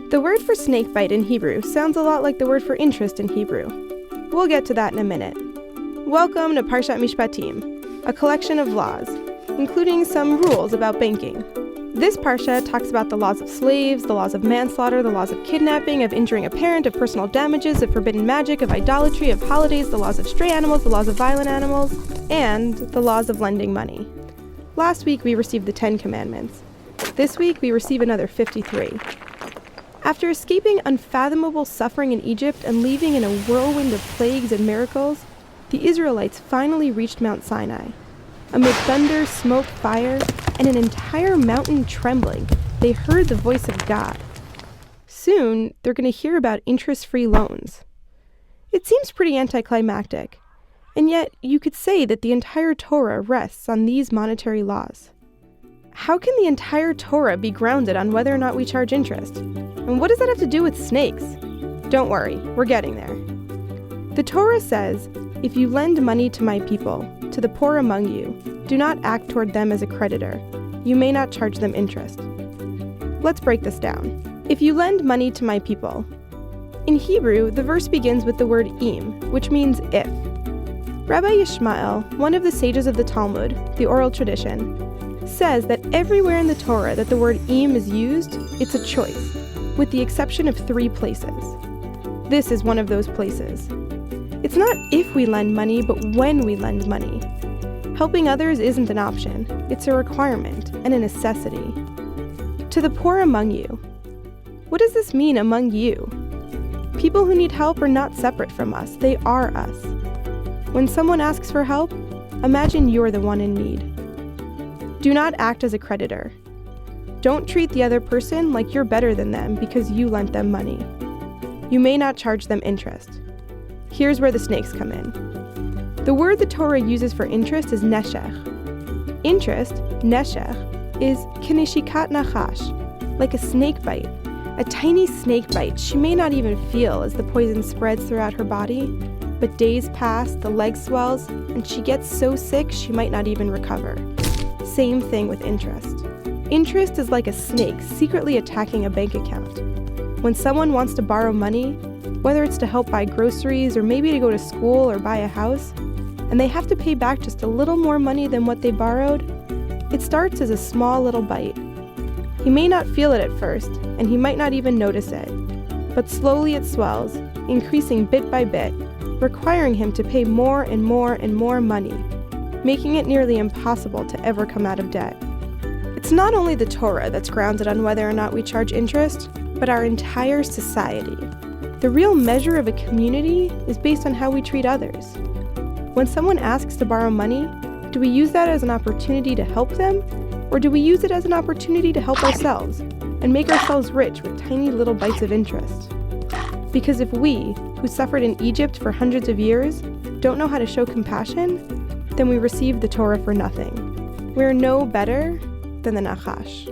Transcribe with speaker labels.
Speaker 1: The word for snakebite in Hebrew sounds a lot like the word for interest in Hebrew. We'll get to that in a minute. Welcome to Parshat Mishpatim, a collection of laws, including some rules about banking. This parsha talks about the laws of slaves, the laws of manslaughter, the laws of kidnapping, of injuring a parent, of personal damages, of forbidden magic, of idolatry, of holidays, the laws of stray animals, the laws of violent animals, and the laws of lending money. Last week we received the 10 Commandments. This week we receive another 53. After escaping unfathomable suffering in Egypt and leaving in a whirlwind of plagues and miracles, the Israelites finally reached Mount Sinai. Amid thunder, smoke, fire, and an entire mountain trembling, they heard the voice of God. Soon, they're going to hear about interest-free loans. It seems pretty anticlimactic, and yet you could say that the entire Torah rests on these monetary laws. How can the entire Torah be grounded on whether or not we charge interest? And what does that have to do with snakes? Don't worry, we're getting there. The Torah says, "If you lend money to my people, to the poor among you, do not act toward them as a creditor. You may not charge them interest." Let's break this down. If you lend money to my people. In Hebrew, the verse begins with the word im, which means if. Rabbi Yishmael, one of the sages of the Talmud, the oral tradition, says that everywhere in the Torah that the word im is used, it's a choice, with the exception of 3 places. This is one of those places. It's not if we lend money, but when we lend money. Helping others isn't an option, it's a requirement and a necessity. To the poor among you. What does this mean, among you? People who need help are not separate from us, they are us. When someone asks for help, imagine you're the one in need. Do not act as a creditor. Don't treat the other person like you're better than them because you lent them money. You may not charge them interest. Here's where the snakes come in. The word the Torah uses for interest is neshech. Interest, neshech, is keneshikat nachash, like a snake bite. A tiny snake bite she may not even feel as the poison spreads throughout her body, but days pass, the leg swells, and she gets so sick she might not even recover. Same thing with interest. Interest is like a snake secretly attacking a bank account. When someone wants to borrow money, whether it's to help buy groceries or maybe to go to school or buy a house, and they have to pay back just a little more money than what they borrowed, it starts as a small little bite. He may not feel it at first, and he might not even notice it, but slowly it swells, increasing bit by bit, requiring him to pay more and more and more money, making it nearly impossible to ever come out of debt. It's not only the Torah that's grounded on whether or not we charge interest, but our entire society. The real measure of a community is based on how we treat others. When someone asks to borrow money, do we use that as an opportunity to help them, or do we use it as an opportunity to help ourselves and make ourselves rich with tiny little bites of interest? Because if we, who suffered in Egypt for hundreds of years, don't know how to show compassion, then we receive the Torah for nothing. We're no better than the Nachash.